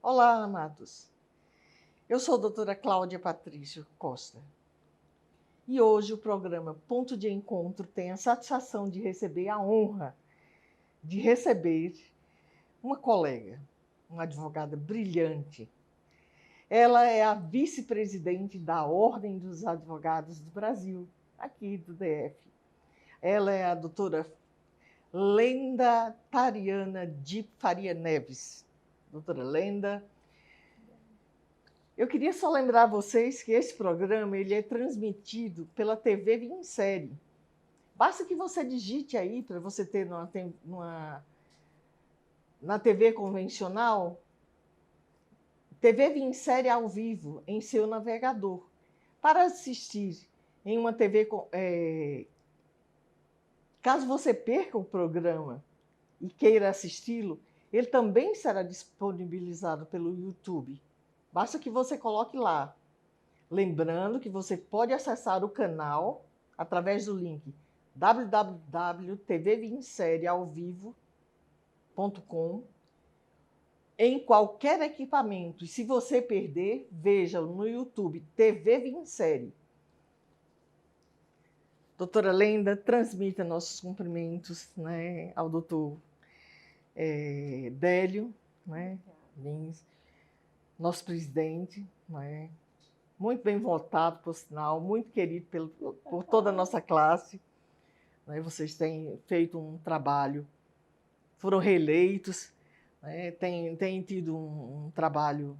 Olá, amados. Eu sou a doutora Cláudia Patrício Costa. E hoje o programa Ponto de Encontro tem a satisfação de receber a honra de receber uma colega, uma advogada brilhante. Ela é a vice-presidente da Ordem dos Advogados do Brasil, aqui do DF. Ela é a doutora Lenda Tariana de Faria Neves. Doutora Lenda, eu queria só lembrar a vocês que esse programa ele é transmitido pela TV Vinsérie. Basta que você digite aí, para você ter na TV convencional, TV Vinsérie ao vivo, em seu navegador. Para assistir em uma TV... caso você perca o programa e queira assisti-lo, ele também será disponibilizado pelo YouTube. Basta que você coloque lá. Lembrando que você pode acessar o canal através do link www.tvvinserieaovivo.com em qualquer equipamento. E se você perder, veja no YouTube TV Vinsérie. Doutora Lenda, transmita nossos cumprimentos, né, ao doutor Délio, né, Lins, nosso presidente, né, muito bem votado, por sinal, muito querido por toda a nossa classe. Né, vocês têm feito um trabalho, foram reeleitos, né, têm tido um trabalho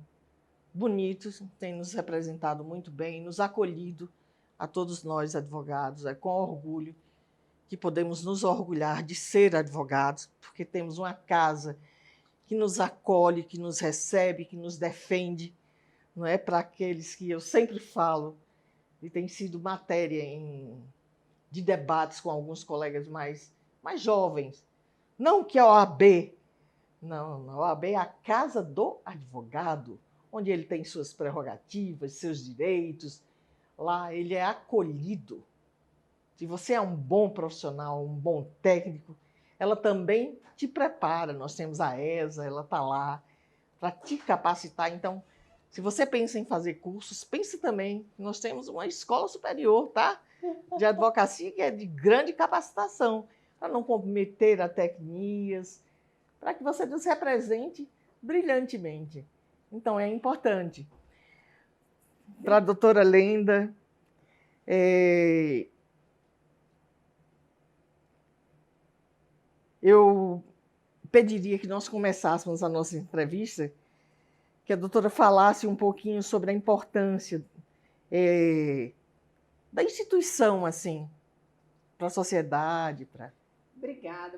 bonito, têm nos representado muito bem, nos acolhido a todos nós advogados, com orgulho que podemos nos orgulhar de ser advogados, porque temos uma casa que nos acolhe, que nos recebe, que nos defende, não é? Para aqueles que eu sempre falo, e tem sido matéria de debates com alguns colegas mais jovens. Não que a OAB, não, a OAB é a casa do advogado, onde ele tem suas prerrogativas, seus direitos. Lá ele é acolhido. Se você é um bom profissional, um bom técnico, ela também te prepara. Nós temos a ESA, ela está lá para te capacitar. Então, se você pensa em fazer cursos, pense também que nós temos uma escola superior, tá? De advocacia que é de grande capacitação, para não comprometer a técnicas, para que você nos represente brilhantemente. Então, é importante. Para a doutora Lenda, eu pediria que nós começássemos a nossa entrevista, que a doutora falasse um pouquinho sobre a importância da instituição, assim, para a sociedade. Obrigada,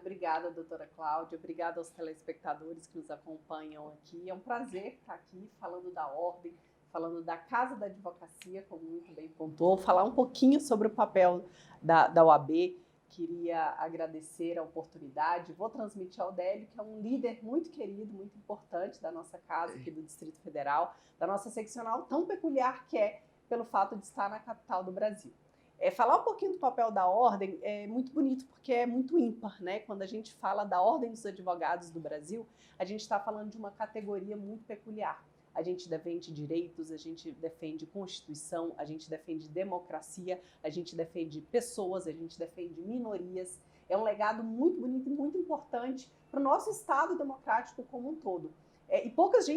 doutora Cláudia. Obrigada aos telespectadores que nos acompanham aqui. É um prazer estar aqui falando da Ordem, falando da Casa da Advocacia, como muito bem pontuou, falar um pouquinho sobre o papel da OAB. Queria agradecer a oportunidade. Vou transmitir ao Délio, que é um líder muito querido, muito importante da nossa casa aqui do Distrito Federal, da nossa seccional tão peculiar que é pelo fato de estar na capital do Brasil. Falar um pouquinho do papel da Ordem é muito bonito, porque é muito ímpar, né? Quando a gente fala da Ordem dos Advogados do Brasil, a gente está falando de uma categoria muito peculiar. A gente defende direitos, a gente defende Constituição, a gente defende democracia, a gente defende pessoas, a gente defende minorias. É um legado muito bonito e muito importante para o nosso Estado democrático como um todo. E poucas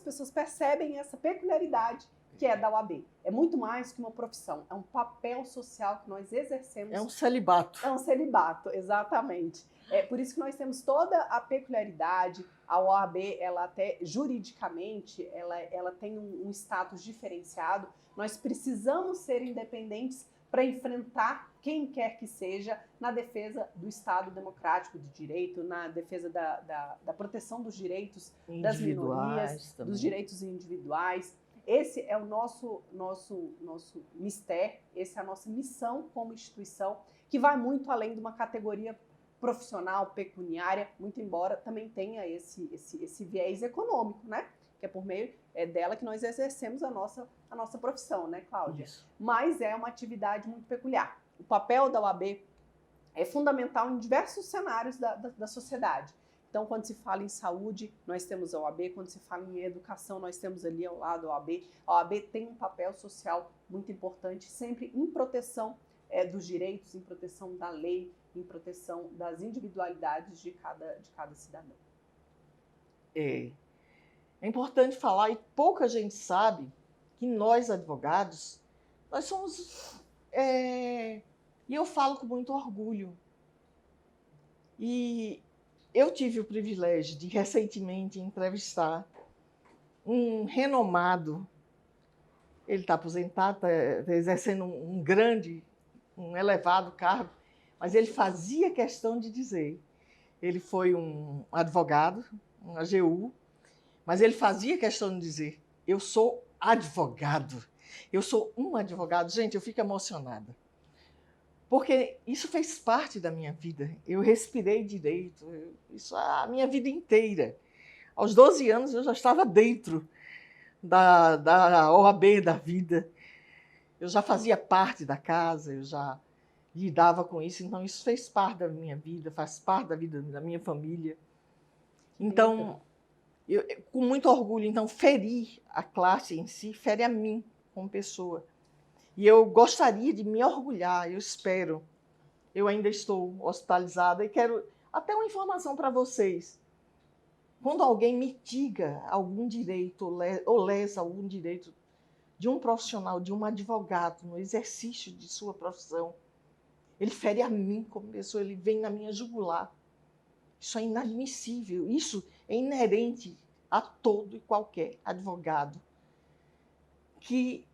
pessoas percebem essa peculiaridade que é da OAB. É muito mais que uma profissão, é um papel social que nós exercemos. É um celibato. É um celibato, exatamente. É por isso que nós temos toda a peculiaridade. A OAB, ela até juridicamente, ela tem um status diferenciado. Nós precisamos ser independentes para enfrentar quem quer que seja na defesa do Estado democrático de direito, na defesa da proteção dos direitos das minorias, também. Dos direitos individuais. Esse é o nosso mistério, essa é a nossa missão como instituição, que vai muito além de uma categoria profissional, pecuniária, muito embora também tenha esse viés econômico, né? Que é por meio dela que nós exercemos a nossa profissão, né, Cláudia? Isso. Mas é uma atividade muito peculiar. O papel da OAB é fundamental em diversos cenários da sociedade. Então, quando se fala em saúde, nós temos a OAB. Quando se fala em educação, nós temos ali ao lado a OAB. A OAB tem um papel social muito importante, sempre em proteção dos direitos, em proteção da lei, em proteção das individualidades de cada cidadão. É importante falar, e pouca gente sabe, que nós, advogados, nós somos... E eu falo com muito orgulho. E eu tive o privilégio de, recentemente, entrevistar um renomado, ele está aposentado, está exercendo um elevado cargo, mas ele fazia questão de dizer, ele foi um advogado, um AGU, mas ele fazia questão de dizer, eu sou advogado, eu sou um advogado. Gente, eu fico emocionada, porque isso fez parte da minha vida. Eu respirei direito, isso a minha vida inteira. Aos 12 anos eu já estava dentro da OAB da vida. Eu já fazia parte da casa, eu já lidava com isso, então isso fez parte da minha vida, faz parte da vida da minha família. Então, eu, com muito orgulho, então, ferir a classe em si, fere a mim como pessoa. E eu gostaria de me orgulhar, eu espero. Eu ainda estou hospitalizada e quero até uma informação para vocês. Quando alguém mitiga algum direito ou lesa algum direito de um profissional, de um advogado, no exercício de sua profissão, ele fere a mim como pessoa, ele vem na minha jugular. Isso é inadmissível, isso é inerente a todo e qualquer advogado que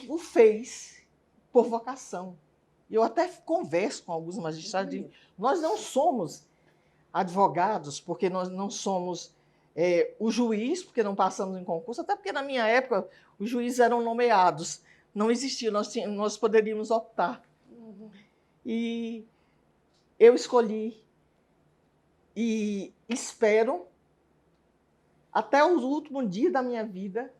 o fez por vocação. Eu até converso com alguns magistrados, digo, nós não somos advogados porque nós não somos o juiz, porque não passamos em concurso, até porque na minha época os juízes eram nomeados, não existia, nós poderíamos optar. E eu escolhi e espero, até o último dia da minha vida,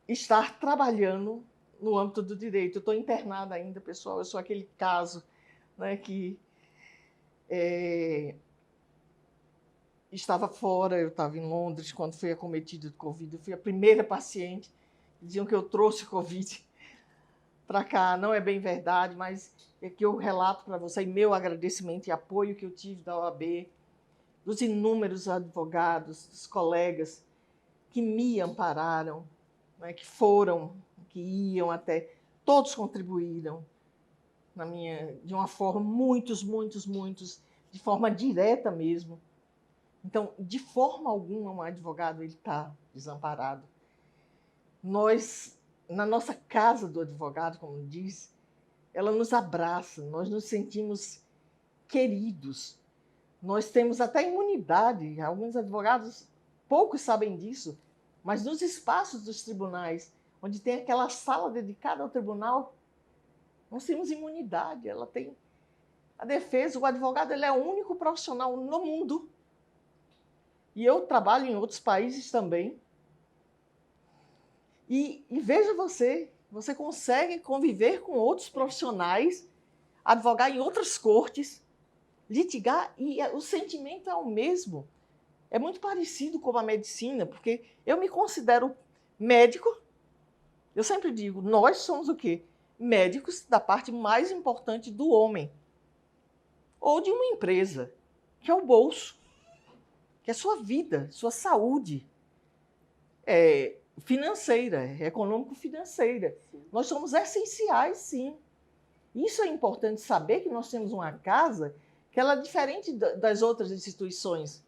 estar trabalhando no âmbito do direito. Eu estou internada ainda, pessoal. Eu sou aquele caso, né, que estava fora, eu estava em Londres quando fui acometida de Covid. Eu fui a primeira paciente. Diziam que eu trouxe Covid para cá. Não é bem verdade, mas é que eu relato para vocês meu agradecimento e apoio que eu tive da OAB, dos inúmeros advogados, dos colegas que me ampararam, né, que foram, que iam até, todos contribuíram de uma forma, muitos, de forma direta mesmo. Então, de forma alguma, um advogado está desamparado. Nós, na nossa casa do advogado, como diz, ela nos abraça, nós nos sentimos queridos. Nós temos até imunidade. Alguns advogados, poucos sabem disso, mas nos espaços dos tribunais, onde tem aquela sala dedicada ao tribunal, nós temos imunidade. Ela tem a defesa. O advogado ele é o único profissional no mundo. E eu trabalho em outros países também. E veja você consegue conviver com outros profissionais, advogar em outras cortes, litigar, e o sentimento é o mesmo. É muito parecido com a medicina, porque eu me considero médico. Eu sempre digo, nós somos o quê? Médicos da parte mais importante do homem. Ou de uma empresa, que é o bolso, que é sua vida, sua saúde financeira, econômico-financeira. Nós somos essenciais, sim. Isso é importante saber, que nós temos uma casa que ela é diferente das outras instituições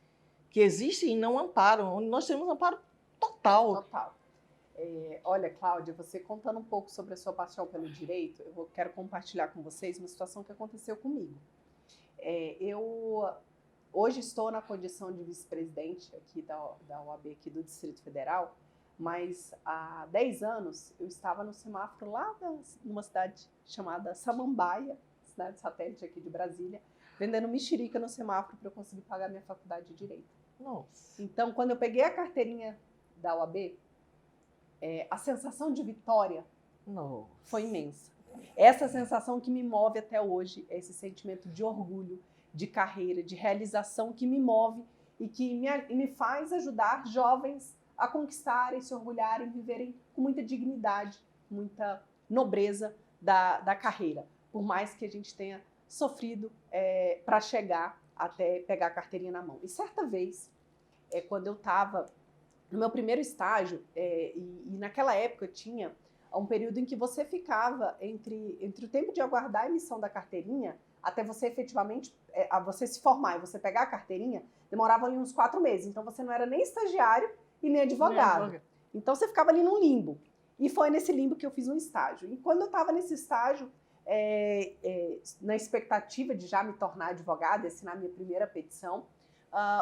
que existem e não amparam, onde nós temos um amparo total. Total. Olha, Cláudia, você contando um pouco sobre a sua paixão pelo direito, quero compartilhar com vocês uma situação que aconteceu comigo. Eu hoje estou na condição de vice-presidente aqui da OAB aqui do Distrito Federal, mas há 10 anos eu estava no semáforo lá numa cidade chamada Samambaia, cidade satélite aqui de Brasília, vendendo mexerica no semáforo para eu conseguir pagar minha faculdade de Direito. Nossa. Então, quando eu peguei a carteirinha da OAB, a sensação de vitória foi imensa. Essa sensação que me move até hoje, esse sentimento de orgulho, de carreira, de realização que me move e que me faz ajudar jovens a conquistarem, se orgulharem, viverem com muita dignidade, muita nobreza da carreira, por mais que a gente tenha sofrido para chegar até pegar a carteirinha na mão. E certa vez, quando eu estava no meu primeiro estágio, e naquela época tinha um período em que você ficava entre o tempo de aguardar a emissão da carteirinha até você efetivamente, você se formar e você pegar a carteirinha, demorava ali uns 4 meses. Então você não era nem estagiário e nem advogado. Então você ficava ali num limbo. E foi nesse limbo que eu fiz um estágio. E quando eu estava nesse estágio, na expectativa de já me tornar advogada e assinar minha primeira petição,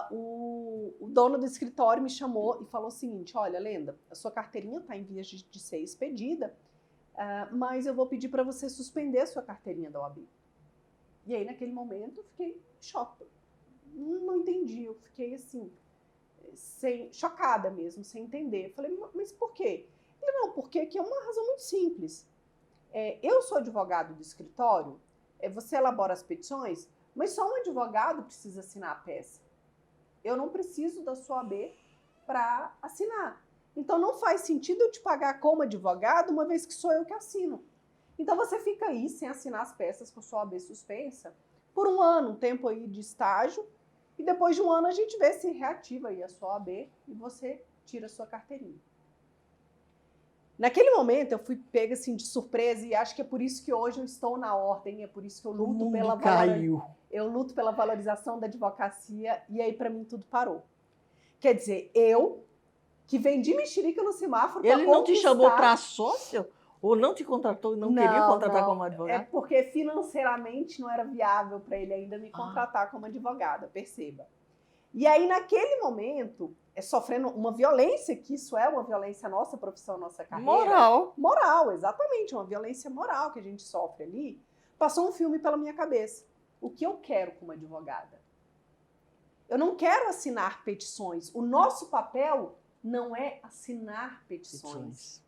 o dono do escritório me chamou e falou o seguinte: olha, Lenda, a sua carteirinha está em vias de ser expedida, mas eu vou pedir para você suspender a sua carteirinha da OAB. E aí, naquele momento, eu fiquei em choque. Não entendi, eu fiquei assim, chocada mesmo, sem entender. Eu falei, mas por quê? Ele, não, porque aqui é uma razão muito simples. Eu sou advogado do escritório, você elabora as petições, mas só um advogado precisa assinar a peça. Eu não preciso da sua OAB para assinar. Então não faz sentido eu te pagar como advogado, uma vez que sou eu que assino. Então você fica aí sem assinar as peças com a sua OAB suspensa por 1 ano, um tempo aí de estágio, e depois de 1 ano a gente vê se reativa aí a sua OAB e você tira a sua carteirinha. Naquele momento eu fui pega assim de surpresa e acho que é por isso que hoje eu estou na ordem, é por isso que eu luto pela valorização da advocacia, e aí para mim tudo parou. Quer dizer, eu que vendi mexerica no semáforo para conquistar... Ele não te chamou para sócio? Ou não te contratou e não queria contratar como advogada? É porque financeiramente não era viável para ele ainda me contratar como advogada, perceba. E aí, naquele momento, sofrendo uma violência, que isso é uma violência à nossa profissão, à nossa carreira. Moral. Moral, exatamente, uma violência moral que a gente sofre ali. Passou um filme pela minha cabeça. O que eu quero como advogada? Eu não quero assinar petições. O nosso papel não é assinar petições.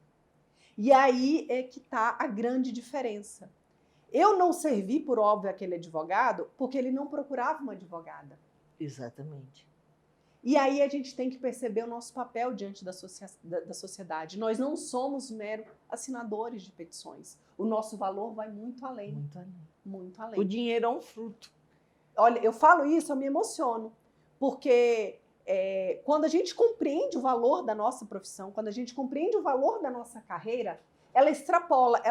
E aí é que está a grande diferença. Eu não servi, por óbvio, aquele advogado porque ele não procurava uma advogada. Exatamente. E aí a gente tem que perceber o nosso papel diante da sociedade. Nós não somos mero assinadores de petições. O nosso valor vai muito além. Muito além. Muito além. O dinheiro é um fruto. Olha, eu falo isso, eu me emociono. Porque quando a gente compreende o valor da nossa profissão, quando a gente compreende o valor da nossa carreira, ela extrapola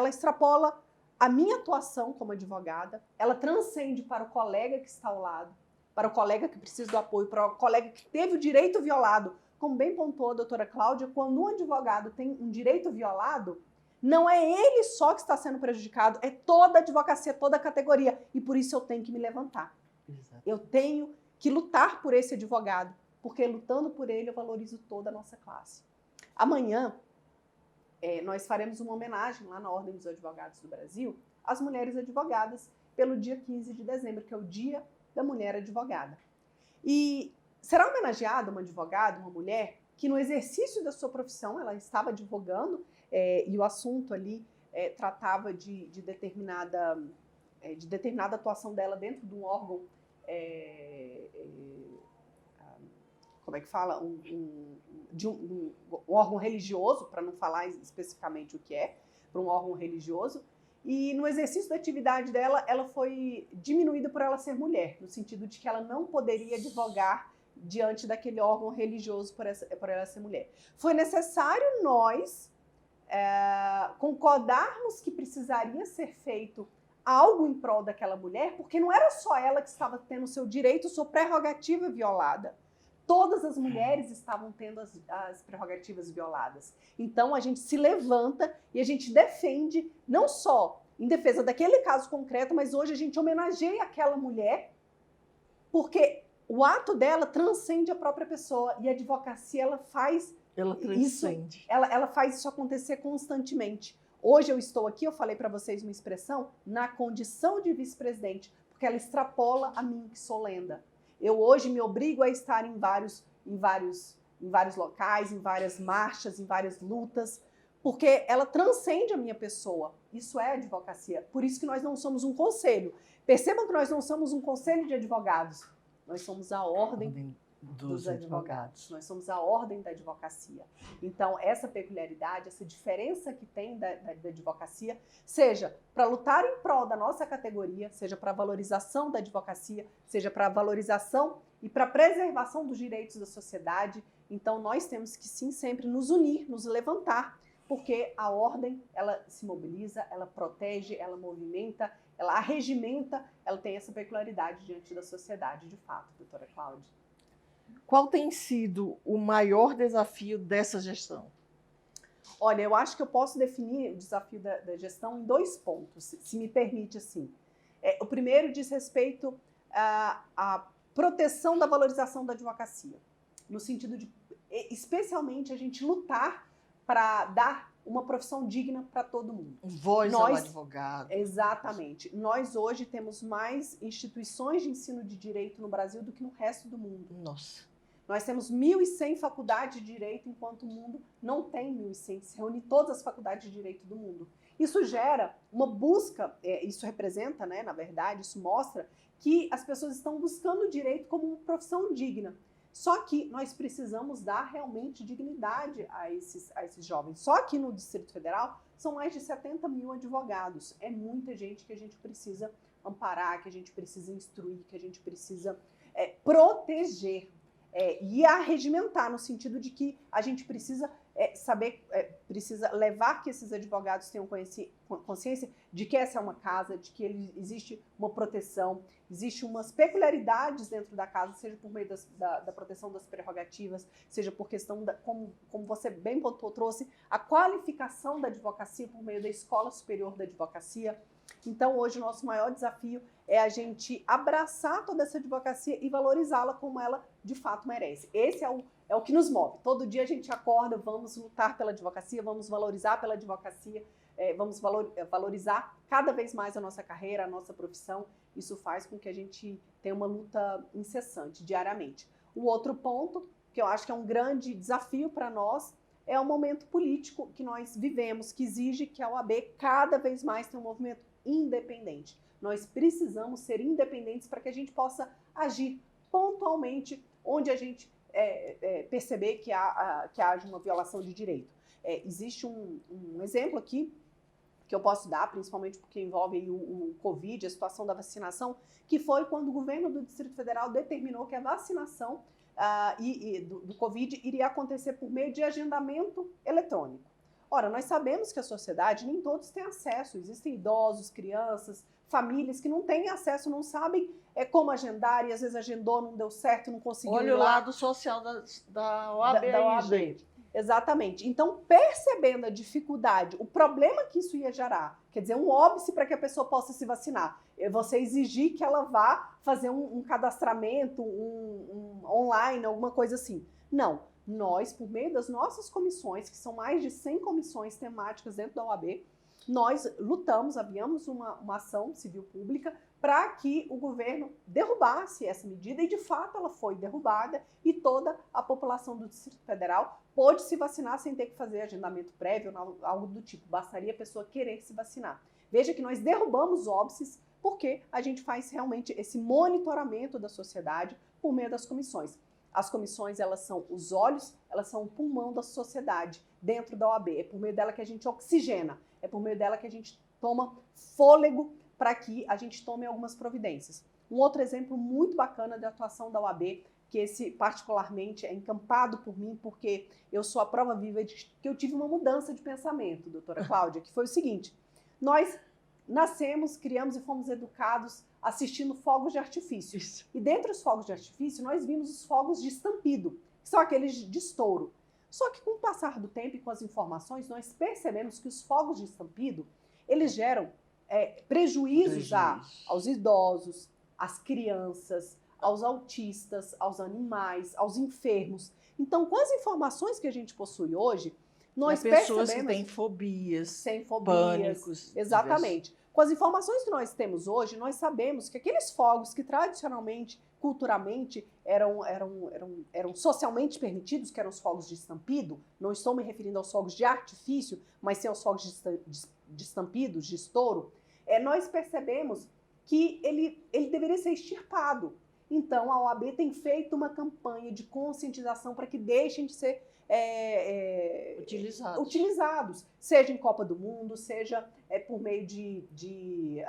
a minha atuação como advogada, ela transcende para o colega que está ao lado, para o colega que precisa do apoio, para o colega que teve o direito violado. Como bem pontuou a doutora Cláudia, quando um advogado tem um direito violado, não é ele só que está sendo prejudicado, é toda a advocacia, toda a categoria. E por isso eu tenho que me levantar. Exato. Eu tenho que lutar por esse advogado, porque lutando por ele eu valorizo toda a nossa classe. Amanhã, nós faremos uma homenagem lá na Ordem dos Advogados do Brasil às mulheres advogadas pelo dia 15 de dezembro, que é o Dia da Mulher Advogada. E será homenageada uma advogada, uma mulher, que no exercício da sua profissão, ela estava advogando, e o assunto ali tratava de determinada atuação dela dentro de um órgão, como é que fala? Um órgão religioso, para não falar especificamente o que é, para um órgão religioso. E no exercício da atividade dela, ela foi diminuída por ela ser mulher, no sentido de que ela não poderia advogar diante daquele órgão religioso por ela ser mulher. Foi necessário nós concordarmos que precisaria ser feito algo em prol daquela mulher, porque não era só ela que estava tendo seu direito, sua prerrogativa violada. Todas as mulheres estavam tendo as prerrogativas violadas. Então, a gente se levanta e a gente defende, não só em defesa daquele caso concreto, mas hoje a gente homenageia aquela mulher, porque o ato dela transcende a própria pessoa, e a advocacia, ela faz transcende. Ela faz isso acontecer constantemente. Hoje eu estou aqui, eu falei para vocês uma expressão, na condição de vice-presidente, porque ela extrapola a mim, que sou Lenda. Eu hoje me obrigo a estar em vários locais, em várias marchas, em várias lutas, porque ela transcende a minha pessoa. Isso é advocacia. Por isso que nós não somos um conselho. Percebam que nós não somos um conselho de advogados. Nós somos a ordem dos advogados. Nós somos a ordem da advocacia. Então, essa peculiaridade, essa diferença que tem da advocacia, seja para lutar em prol da nossa categoria, seja para a valorização da advocacia, seja para a valorização e para a preservação dos direitos da sociedade. Então, nós temos que, sim, sempre nos unir, nos levantar, porque a ordem, ela se mobiliza, ela protege, ela movimenta, ela arregimenta, ela tem essa peculiaridade diante da sociedade, de fato, doutora Cláudia. Qual tem sido o maior desafio dessa gestão? Olha, eu acho que eu posso definir o desafio da gestão em 2 pontos, se me permite assim. O primeiro diz respeito à proteção da valorização da advocacia, no sentido de, especialmente, a gente lutar para dar uma profissão digna para todo mundo. Voz ao advogado. Exatamente. Nós hoje temos mais instituições de ensino de direito no Brasil do que no resto do mundo. Nossa. Nós temos 1.100 faculdades de direito, enquanto o mundo não tem 1.100. Se reúne todas as faculdades de direito do mundo. Isso gera uma busca, isso representa, né, na verdade, isso mostra que as pessoas estão buscando o direito como uma profissão digna. Só que nós precisamos dar realmente dignidade a esses jovens. Só que no Distrito Federal são mais de 70 mil advogados. É muita gente que a gente precisa amparar, que a gente precisa instruir, que a gente precisa proteger e arregimentar, no sentido de que a gente precisa saber, precisa levar que esses advogados tenham consciência de que essa é uma casa, de que existe uma proteção, existe umas peculiaridades dentro da casa, seja por meio da proteção das prerrogativas, seja por questão, como você bem trouxe, a qualificação da advocacia por meio da Escola Superior da Advocacia. Então, hoje, o nosso maior desafio é a gente abraçar toda essa advocacia e valorizá-la como ela, de fato, merece. Esse é o que nos move. Todo dia a gente acorda, vamos lutar pela advocacia, vamos valorizar pela advocacia, vamos valorizar cada vez mais a nossa carreira, a nossa profissão. Isso faz com que a gente tenha uma luta incessante, diariamente. O outro ponto, que eu acho que é um grande desafio para nós, é o momento político que nós vivemos, que exige que a OAB cada vez mais tenha um movimento independente. Nós precisamos ser independentes para que a gente possa agir pontualmente onde a gente perceber que haja uma violação de direito. Existe um exemplo aqui que eu posso dar, principalmente porque envolve aí o Covid, a situação da vacinação, que foi quando o governo do Distrito Federal determinou que a vacinação do Covid iria acontecer por meio de agendamento eletrônico. Ora, nós sabemos que a sociedade, nem todos têm acesso, existem idosos, crianças, famílias que não têm acesso, não sabem como agendar, e às vezes agendou, não deu certo, não conseguiu. Olha o lado social da OAB aí, gente. Exatamente. Então, percebendo a dificuldade, o problema que isso ia gerar, quer dizer, um óbice para que a pessoa possa se vacinar, você exigir que ela vá fazer um cadastramento, um online, alguma coisa assim. Não. Nós, por meio das nossas comissões, que são mais de 100 comissões temáticas dentro da OAB, nós lutamos, havíamos uma ação civil pública para que o governo derrubasse essa medida, e de fato ela foi derrubada, e toda a população do Distrito Federal pôde se vacinar sem ter que fazer agendamento prévio, algo do tipo, bastaria a pessoa querer se vacinar. Veja que nós derrubamos óbices porque a gente faz realmente esse monitoramento da sociedade por meio das comissões. As comissões, elas são os olhos, elas são o pulmão da sociedade dentro da OAB. É por meio dela que a gente oxigena, é por meio dela que a gente toma fôlego para que a gente tome algumas providências. Um outro exemplo muito bacana de atuação da OAB, que esse particularmente é encampado por mim, porque eu sou a prova viva de que eu tive uma mudança de pensamento, doutora Cláudia, que foi o seguinte: nós nascemos, criamos e fomos educados assistindo fogos de artifício. Isso. E dentre os fogos de artifício, nós vimos os fogos de estampido, que são aqueles de estouro. Só que com o passar do tempo e com as informações, nós percebemos que os fogos de estampido, eles geram prejuízos aos idosos, às crianças, aos autistas, aos animais, aos enfermos. Então, com as informações que a gente possui hoje, Nós pessoas percebemos que têm fobias, sem pânicos. Exatamente. Com as informações que nós temos hoje, nós sabemos que aqueles fogos que tradicionalmente, culturalmente, eram socialmente permitidos, que eram os fogos de estampido, não estou me referindo aos fogos de artifício, mas sim aos fogos de estampidos, de estouro, nós percebemos que ele deveria ser extirpado. Então, a OAB tem feito uma campanha de conscientização para que deixem de ser utilizados, seja em Copa do Mundo, seja por meio de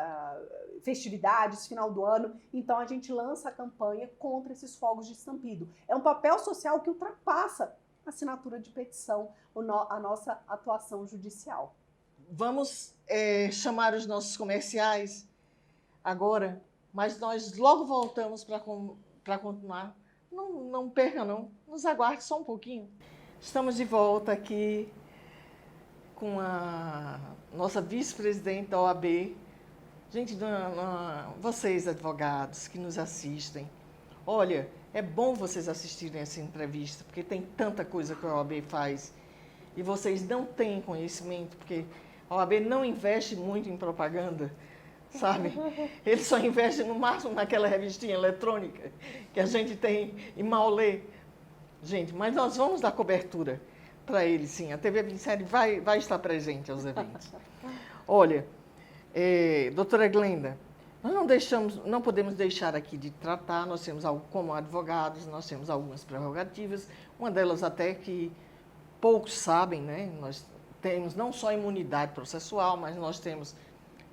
festividades, final do ano. Então, a gente lança a campanha contra esses fogos de estampido. É um papel social que ultrapassa a assinatura de petição, a nossa atuação judicial. Vamos chamar os nossos comerciais agora, mas nós logo voltamos para continuar. Não perca, não. Nos aguarde só um pouquinho. Estamos de volta aqui com a nossa vice-presidente da OAB. Gente, vocês, advogados que nos assistem, olha, é bom vocês assistirem essa entrevista, porque tem tanta coisa que a OAB faz e vocês não têm conhecimento, porque a OAB não investe muito em propaganda, sabe? Ele só investe no máximo naquela revistinha eletrônica que a gente tem e mal lê. Gente, mas nós vamos dar cobertura para ele, sim. A TV 27 vai estar presente aos eventos. Olha, doutora Glenda, nós não podemos deixar aqui de tratar, nós temos como advogados, nós temos algumas prerrogativas, uma delas até que poucos sabem, né? Nós temos não só imunidade processual, mas nós temos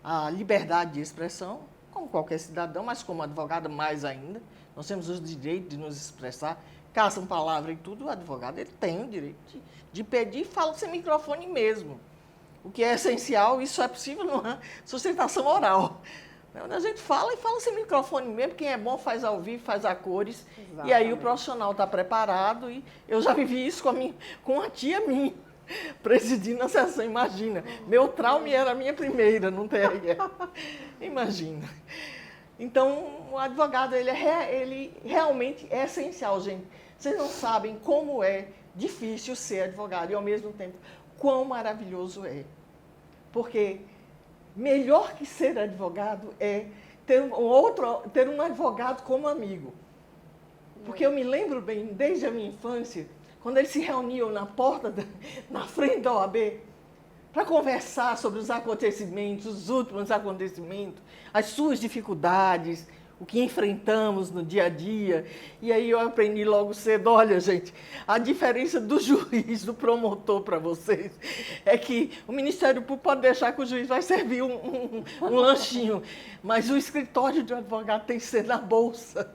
a liberdade de expressão, como qualquer cidadão, mas como advogado mais ainda. Nós temos o direito de nos expressar, caçam palavra e tudo, o advogado ele tem o direito de pedir e fala sem microfone mesmo. O que é essencial, isso é possível numa sustentação oral. A gente fala e fala sem microfone mesmo, quem é bom faz ao vivo, faz a cores, exatamente. E aí o profissional está preparado, e eu já vivi isso com uma tia minha, presidindo a sessão, imagina. Meu trauma era a minha primeira, não tem imagina. Então, o advogado, ele realmente é essencial, gente. Vocês não sabem como é difícil ser advogado e, ao mesmo tempo, quão maravilhoso é. Porque melhor que ser advogado é ter um advogado como amigo. Porque eu me lembro bem, desde a minha infância, quando eles se reuniam na frente da OAB, para conversar sobre os acontecimentos, os últimos acontecimentos, as suas dificuldades, o que enfrentamos no dia a dia. E aí eu aprendi logo cedo, olha, gente, a diferença do juiz, do promotor para vocês, é que o Ministério Público pode deixar que o juiz vai servir um lanchinho, mas o escritório de advogado tem que ser na bolsa.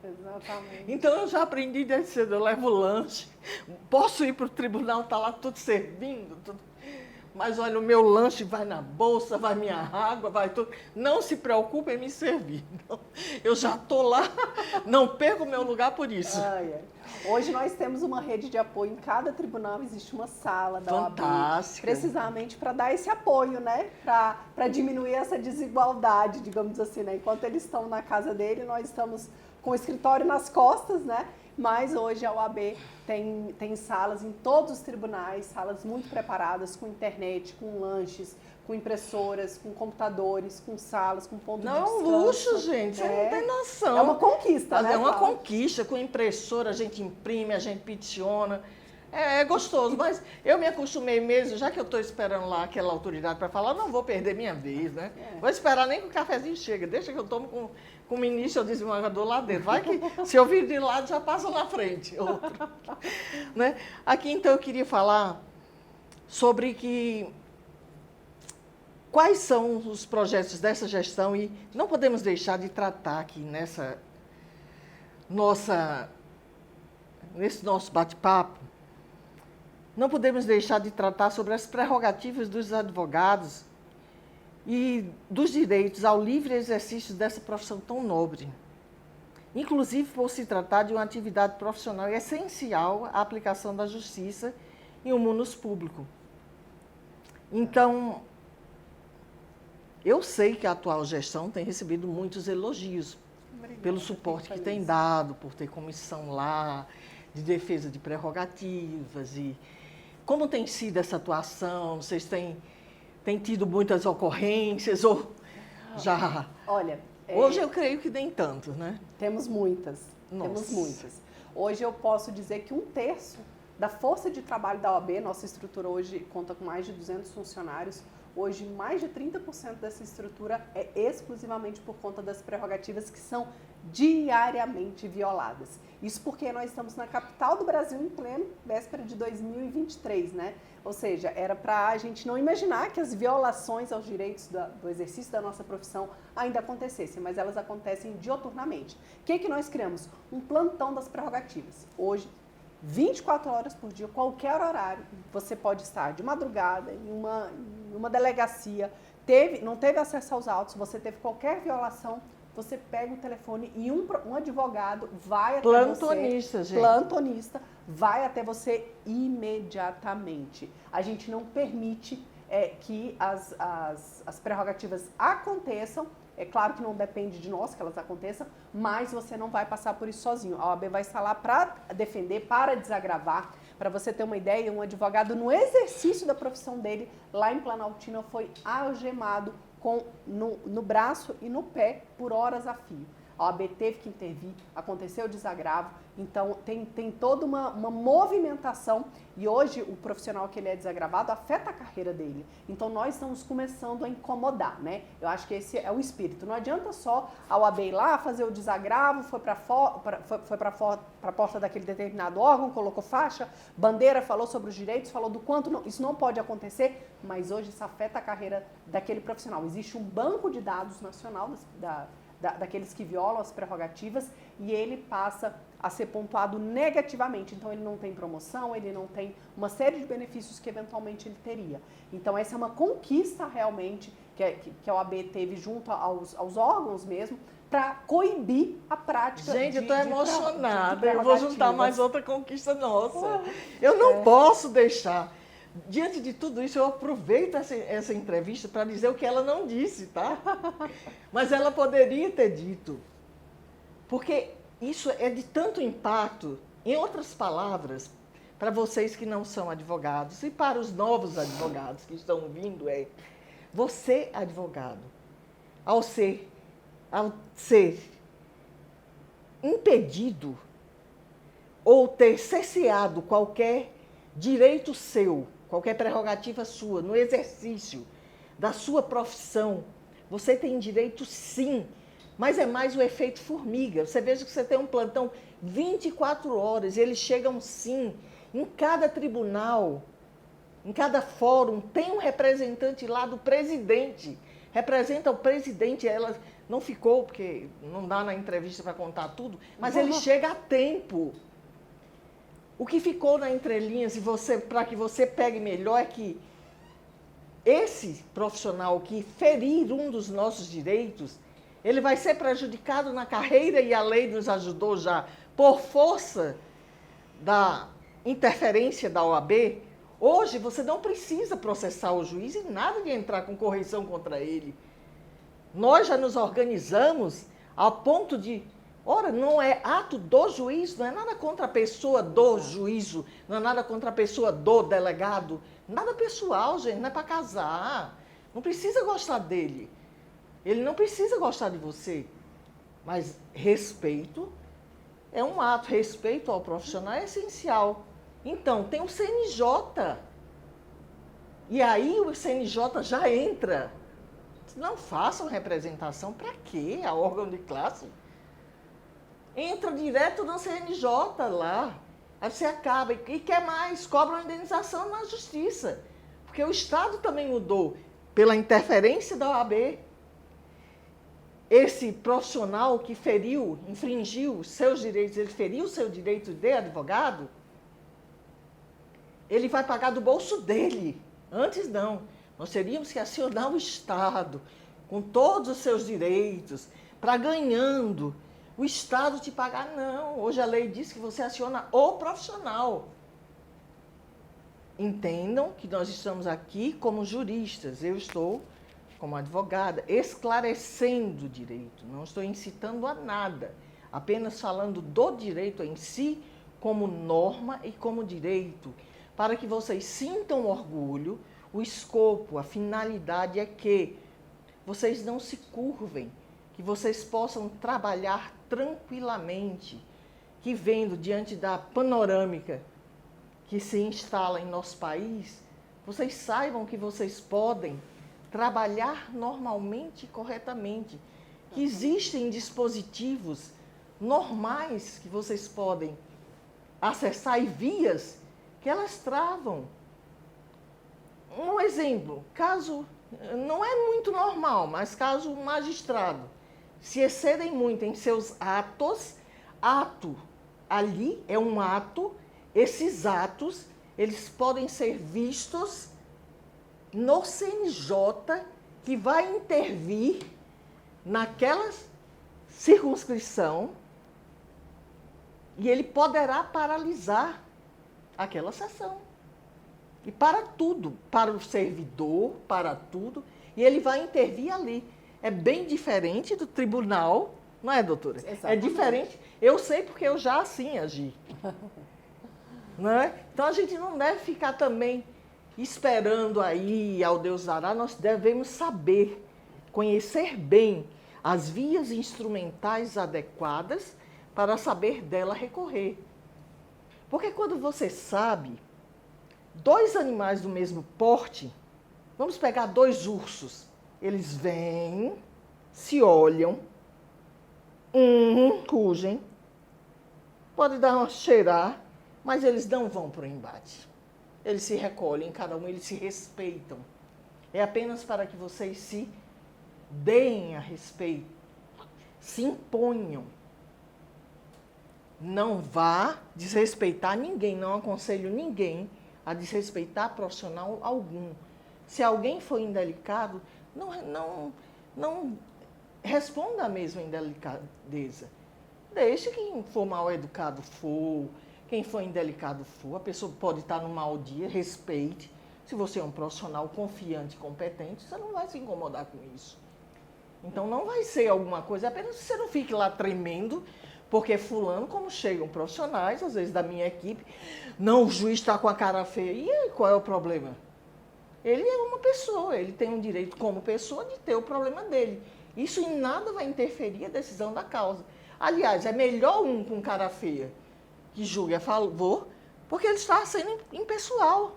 Exatamente. Então eu já aprendi desde cedo, eu levo o lanche, posso ir para o tribunal, está lá tudo servindo, tudo. Mas olha, o meu lanche vai na bolsa, vai minha água, vai tudo. Não se preocupe em me servir. Não, eu já estou lá, não perco o meu lugar por isso. Hoje nós temos uma rede de apoio, em cada tribunal existe uma sala da OAB. Fantástica. Precisamente para dar esse apoio, né? Para diminuir essa desigualdade, digamos assim, né? Enquanto eles estão na casa dele, nós estamos com o escritório nas costas, né? Mas hoje a OAB tem salas em todos os tribunais, salas muito preparadas, com internet, com lanches, com impressoras, com computadores, com salas, com ponto de descanso. Não, luxo, gente, você não tem noção. É uma conquista, né? É uma conquista, com impressora, a gente imprime, a gente peticiona. É gostoso, mas eu me acostumei mesmo, já que eu estou esperando lá aquela autoridade para falar, não vou perder minha vez, né? Vou esperar nem que o cafezinho chegue, deixa que eu tomo com o ministro ou desembargador lá dentro. Vai que se eu vir de lado já passa na frente. Né? Aqui então eu queria falar sobre quais são os projetos dessa gestão e não podemos deixar de tratar aqui nesse nosso bate-papo. Não podemos deixar de tratar sobre as prerrogativas dos advogados e dos direitos ao livre exercício dessa profissão tão nobre. Inclusive por se tratar de uma atividade profissional essencial à aplicação da justiça em um munus público. Então, eu sei que a atual gestão tem recebido muitos elogios. Obrigada, pelo suporte que tem dado, por ter comissão lá, de defesa de prerrogativas Como tem sido essa atuação? Vocês têm tido muitas ocorrências ou já? Olha, hoje eu creio que nem tanto, né? Temos muitas. Nossa. Temos muitas. Hoje eu posso dizer que 1/3 da força de trabalho da OAB, nossa estrutura hoje conta com mais de 200 funcionários. Hoje, mais de 30% dessa estrutura é exclusivamente por conta das prerrogativas que são diariamente violadas. Isso porque nós estamos na capital do Brasil em pleno véspera de 2023, né? Ou seja, era para a gente não imaginar que as violações aos direitos do exercício da nossa profissão ainda acontecessem, mas elas acontecem dioturnamente. O que nós criamos? Um plantão das prerrogativas. Hoje, 24 horas por dia, qualquer horário, você pode estar de madrugada em uma delegacia, não teve acesso aos autos, você teve qualquer violação, você pega o telefone e um advogado vai até plantonista, você, gente. plantonista, vai até você imediatamente. A gente não permite que as prerrogativas aconteçam. É claro que não depende de nós que elas aconteçam, mas você não vai passar por isso sozinho. A OAB vai estar lá para defender, para desagravar. Para você ter uma ideia, um advogado no exercício da profissão dele, lá em Planaltina, foi algemado no braço e no pé por horas a fio. A OAB teve que intervir, aconteceu o desagravo, então tem toda uma movimentação e hoje o profissional que ele é desagravado afeta a carreira dele. Então nós estamos começando a incomodar, né? Eu acho que esse é o espírito. Não adianta só a OAB ir lá fazer o desagravo, foi para a porta daquele determinado órgão, colocou faixa, bandeira, falou sobre os direitos, falou do quanto isso não pode acontecer, mas hoje isso afeta a carreira daquele profissional. Existe um banco de dados nacional daqueles que violam as prerrogativas e ele passa a ser pontuado negativamente. Então, ele não tem promoção, ele não tem uma série de benefícios que eventualmente ele teria. Então, essa é uma conquista realmente que a OAB teve junto aos órgãos mesmo para coibir a prática. Gente, eu estou emocionada. Eu vou juntar mais outra conquista nossa. Eu não posso deixar. Diante de tudo isso, eu aproveito essa entrevista para dizer o que ela não disse, tá? Mas ela poderia ter dito. Porque isso é de tanto impacto. Em outras palavras, para vocês que não são advogados e para os novos advogados que estão vindo, você, advogado, ao ser impedido ou ter cerceado qualquer direito seu, qualquer prerrogativa sua, no exercício da sua profissão, você tem direito sim, mas é mais o efeito formiga. Você veja que você tem um plantão 24 horas, e eles chegam sim, em cada tribunal, em cada fórum, tem um representante lá do presidente, representa o presidente, ela não ficou, porque não dá na entrevista para contar tudo, mas ele chega a tempo. O que ficou na entrelinhas, para que você pegue melhor, é que esse profissional que ferir um dos nossos direitos, ele vai ser prejudicado na carreira, e a lei nos ajudou já, por força da interferência da OAB. Hoje você não precisa processar o juiz e nada de entrar com correição contra ele. Nós já nos organizamos ao ponto de... Ora, não é ato do juiz, não é nada contra a pessoa do juízo, não é nada contra a pessoa do delegado, nada pessoal, gente, não é para casar, não precisa gostar dele, ele não precisa gostar de você, mas respeito é um ato, respeito ao profissional é essencial. Então, tem o CNJ, e aí o CNJ já entra, não façam representação, para quê? A órgão de classe? Entra direto no CNJ lá, aí você acaba, e quer mais, cobra uma indenização na justiça, porque o Estado também mudou, pela interferência da OAB. Esse profissional que feriu, infringiu seus direitos, ele feriu o seu direito de advogado, ele vai pagar do bolso dele. Antes não, nós teríamos que acionar o Estado, com todos os seus direitos, para ganhando, o Estado te pagar, não. Hoje a lei diz que você aciona o profissional. Entendam que nós estamos aqui como juristas. Eu estou como advogada, esclarecendo o direito. Não estou incitando a nada. Apenas falando do direito em si, como norma e como direito. para que vocês sintam orgulho. O escopo, a finalidade é que vocês não se curvem, que vocês possam trabalhar tranquilamente, que vendo diante da panorâmica que se instala em nosso país, vocês saibam que vocês podem trabalhar normalmente e corretamente, que existem dispositivos normais que vocês podem acessar e vias que elas travam. Um exemplo, caso, não é muito normal, mas caso o magistrado se excedem muito em seus atos, ali é um ato, esses atos, eles podem ser vistos no CNJ, que vai intervir naquela circunscrição e ele poderá paralisar aquela sessão. E para tudo, para o servidor, para tudo, e ele vai intervir ali. É bem diferente do tribunal, não é, doutora? Exatamente. É diferente. Eu sei porque eu já assim agi. Não é? Então a gente não deve ficar também esperando aí ao Deus dará, nós devemos saber, conhecer bem as vias instrumentais adequadas para saber dela recorrer. Porque quando você sabe, dois animais do mesmo porte, vamos pegar dois ursos, eles vêm, se olham, rugem, pode dar uma cheirar, mas eles não vão para o embate. Eles se recolhem, cada um, eles se respeitam. É apenas para que vocês se deem a respeito, se imponham. Não vá desrespeitar ninguém, não aconselho ninguém a desrespeitar profissional algum. Se alguém for indelicado, não responda a mesma indelicadeza. Deixe quem for mal educado for, quem for indelicado for, a pessoa pode estar num mau dia, respeite. Se você é um profissional confiante e competente, você não vai se incomodar com isso. Então não vai ser alguma coisa, apenas você não fique lá tremendo, porque fulano, como chegam profissionais, às vezes da minha equipe, não, o juiz está com a cara feia. E aí, qual é o problema? Ele é uma pessoa, ele tem um direito como pessoa de ter o problema dele. Isso em nada vai interferir a decisão da causa. Aliás, é melhor um com cara feia que julgue a favor, porque ele está sendo impessoal.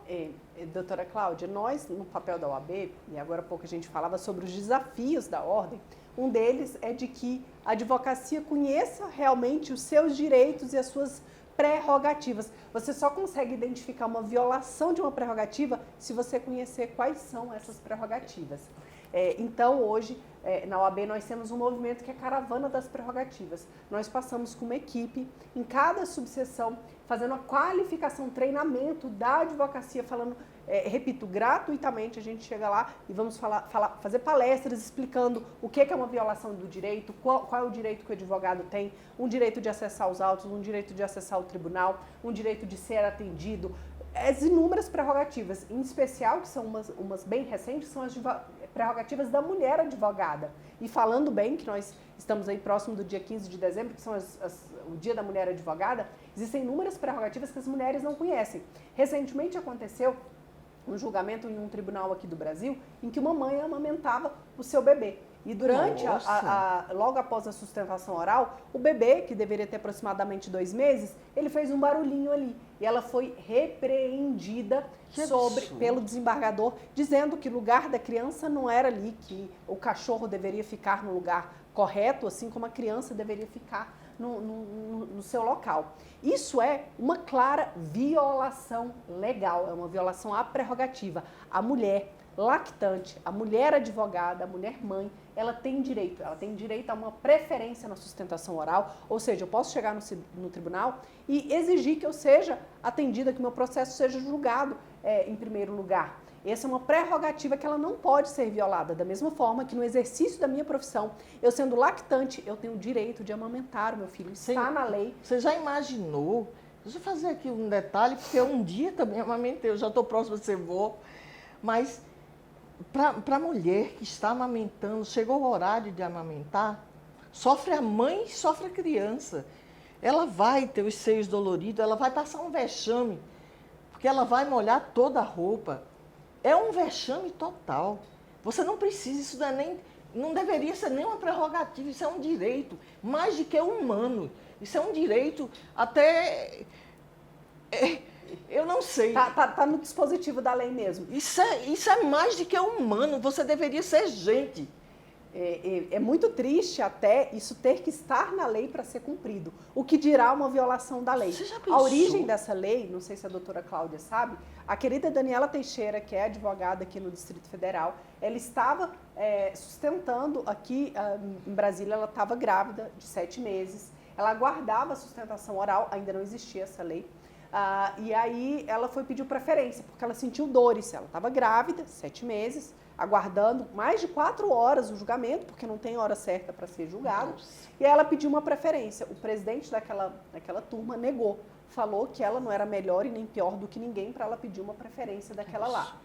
Doutora Cláudia, nós, no papel da OAB, e agora há pouco a gente falava sobre os desafios da ordem, um deles é de que a advocacia conheça realmente os seus direitos e as suas prerrogativas. Você só consegue identificar uma violação de uma prerrogativa se você conhecer quais são essas prerrogativas. Então, hoje, na OAB, nós temos um movimento que é a Caravana das Prerrogativas. Nós passamos com uma equipe em cada subseção, fazendo a qualificação, treinamento da advocacia, falando, repito, gratuitamente, a gente chega lá e vamos fazer palestras explicando o que é uma violação do direito, qual é o direito que o advogado tem, um direito de acessar os autos, um direito de acessar o tribunal, um direito de ser atendido, as inúmeras prerrogativas, em especial, que são umas bem recentes, são as prerrogativas da mulher advogada. E falando bem, que nós estamos aí próximo do dia 15 de dezembro, que são o Dia da Mulher Advogada, existem inúmeras prerrogativas que as mulheres não conhecem. Recentemente aconteceu um julgamento em um tribunal aqui do Brasil, em que uma mãe amamentava o seu bebê. E durante, logo após a sustentação oral, o bebê, que deveria ter aproximadamente 2 meses, ele fez um barulhinho ali. E ela foi repreendida pelo desembargador, dizendo que o lugar da criança não era ali, que o cachorro deveria ficar no lugar correto, assim como a criança deveria ficar no seu local. Isso é uma clara violação legal, é uma violação à prerrogativa. A mulher lactante, a mulher advogada, a mulher mãe, ela tem direito a uma preferência na sustentação oral, ou seja, eu posso chegar no tribunal e exigir que eu seja atendida, que o meu processo seja julgado em primeiro lugar. Essa é uma prerrogativa que ela não pode ser violada, da mesma forma que no exercício da minha profissão, eu sendo lactante, eu tenho o direito de amamentar o meu filho, está na lei. Você já imaginou? Deixa eu fazer aqui um detalhe, porque eu um dia também amamentei, eu já estou próxima de ser avó, mas para a mulher que está amamentando, chegou o horário de amamentar, sofre a mãe e sofre a criança. Ela vai ter os seios doloridos, ela vai passar um vexame, porque ela vai molhar toda a roupa. É um vexame total. Você não precisa, isso não deveria ser nem uma prerrogativa, isso é um direito, mais do que humano. Isso é um direito até... eu não sei. Tá no dispositivo da lei mesmo. Isso é mais do que humano, você deveria ser gente. É muito triste até isso ter que estar na lei para ser cumprido. O que dirá uma violação da lei? Você já pensou? A origem dessa lei, não sei se a doutora Cláudia sabe, a querida Daniela Teixeira, que é advogada aqui no Distrito Federal, ela estava sustentando aqui em Brasília, ela estava grávida de 7 meses, ela aguardava a sustentação oral, ainda não existia essa lei, e aí ela pediu preferência, porque ela sentiu dores, ela estava grávida, 7 meses, aguardando mais de 4 horas o julgamento, porque não tem hora certa para ser julgado. Nossa. E ela pediu uma preferência. O presidente daquela turma negou, falou que ela não era melhor e nem pior do que ninguém para ela pedir uma preferência daquela lá.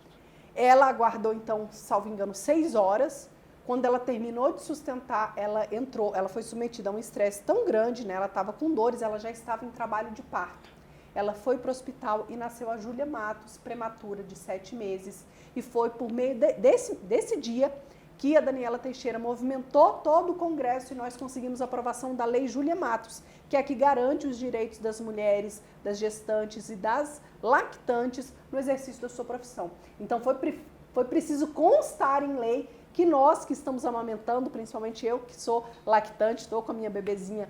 Ela aguardou, então, salvo engano, 6 horas. Quando ela terminou de sustentar, ela foi submetida a um estresse tão grande, né? Ela estava com dores, ela já estava em trabalho de parto. Ela foi para o hospital e nasceu a Júlia Matos, prematura, de 7 meses. E foi por meio desse dia que a Daniela Teixeira movimentou todo o Congresso e nós conseguimos a aprovação da Lei Júlia Matos, que é a que garante os direitos das mulheres, das gestantes e das lactantes no exercício da sua profissão. Então foi preciso constar em lei que nós que estamos amamentando, principalmente eu que sou lactante, estou com a minha bebezinha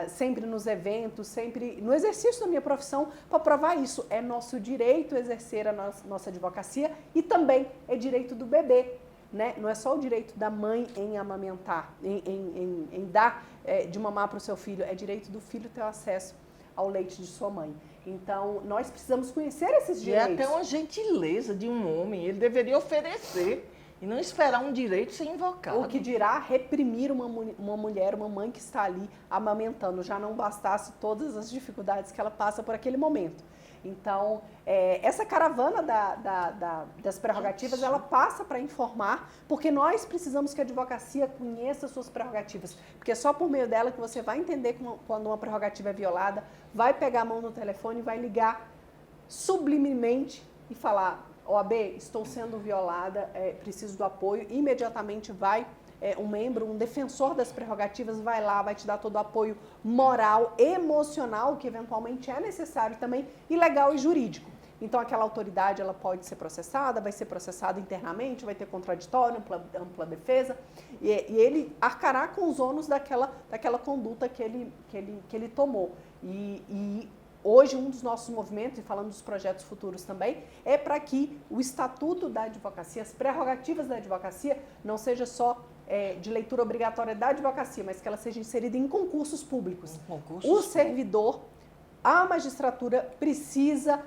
sempre nos eventos, sempre no exercício da minha profissão, para provar isso. É nosso direito exercer a nossa advocacia e também é direito do bebê, né? Não é só o direito da mãe em amamentar, em dar de mamar para o seu filho, é direito do filho ter acesso ao leite de sua mãe. Então, nós precisamos conhecer esses direitos. E é até uma gentileza de um homem, ele deveria oferecer e não esperar um direito ser invocado. O que dirá reprimir uma mulher, uma mãe que está ali amamentando, já não bastasse todas as dificuldades que ela passa por aquele momento. Então, essa caravana das prerrogativas, ela passa para informar, porque nós precisamos que a advocacia conheça suas prerrogativas, porque é só por meio dela que você vai entender quando uma prerrogativa é violada, vai pegar a mão no telefone e vai ligar sublimemente e falar: OAB, estou sendo violada, preciso do apoio. Imediatamente vai um membro, um defensor das prerrogativas, vai lá, vai te dar todo o apoio moral, emocional, que eventualmente é necessário também, e legal e jurídico. Então, aquela autoridade, ela pode ser processada, vai ser processada internamente, vai ter contraditório, ampla defesa, e ele arcará com os ônus daquela conduta que ele tomou. E hoje, um dos nossos movimentos, e falando dos projetos futuros também, é para que o Estatuto da Advocacia, as prerrogativas da advocacia, não seja só de leitura obrigatória da advocacia, mas que ela seja inserida em concursos públicos. O servidor, a magistratura, precisa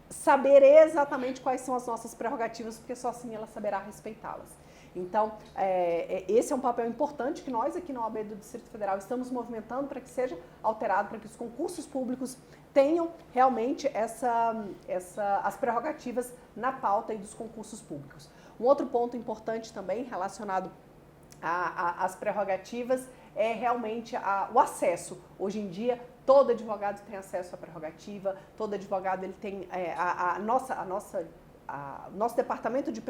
saber exatamente quais são as nossas prerrogativas, porque só assim ela saberá respeitá-las. Então, esse é um papel importante que nós aqui na OAB do Distrito Federal estamos movimentando para que seja alterado, para que os concursos públicos tenham realmente as prerrogativas na pauta dos concursos públicos. Um outro ponto importante também relacionado às prerrogativas é realmente o acesso. Hoje em dia, todo advogado tem acesso à prerrogativa, todo advogado ele tem nosso departamento de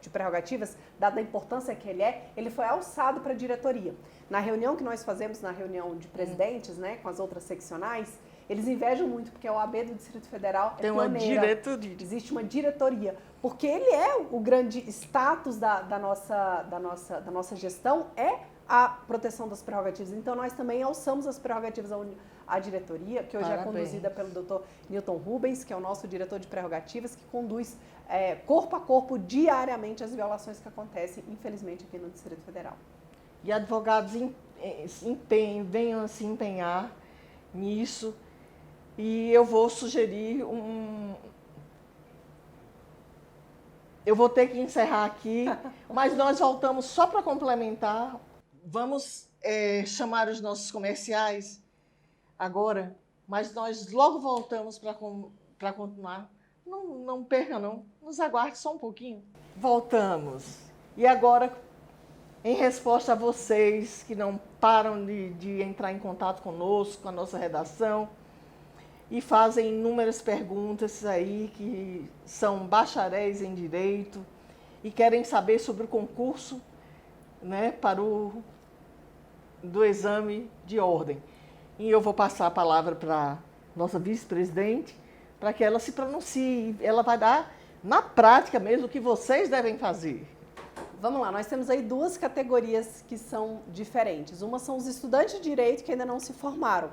prerrogativas, dada a importância que ele foi alçado para a diretoria. Na reunião que nós fazemos, na reunião de presidentes, né, com as outras seccionais, eles invejam muito, porque a OAB do Distrito Federal é pioneira. Tem uma diretoria. Existe uma diretoria, porque ele é o grande status da nossa gestão, é a proteção das prerrogativas. Então, nós também alçamos as prerrogativas à diretoria, que hoje é conduzida pelo Dr. Newton Rubens, que é o nosso diretor de prerrogativas, que conduz corpo a corpo, diariamente, as violações que acontecem, infelizmente, aqui no Distrito Federal. E advogados venham a se empenhar nisso, e eu vou sugerir eu vou ter que encerrar aqui, mas nós voltamos só para complementar. Vamos chamar os nossos comerciais agora, mas nós logo voltamos para continuar. Não perca, não. Nos aguarde só um pouquinho. Voltamos. E agora, em resposta a vocês que não param de entrar em contato conosco, com a nossa redação, e fazem inúmeras perguntas aí, que são bacharéis em Direito e querem saber sobre o concurso, né, do exame de ordem. E eu vou passar a palavra para nossa vice-presidente, para que ela se pronuncie. Ela vai dar, na prática mesmo, o que vocês devem fazer. Vamos lá, nós temos aí duas categorias que são diferentes. Uma são os estudantes de Direito que ainda não se formaram.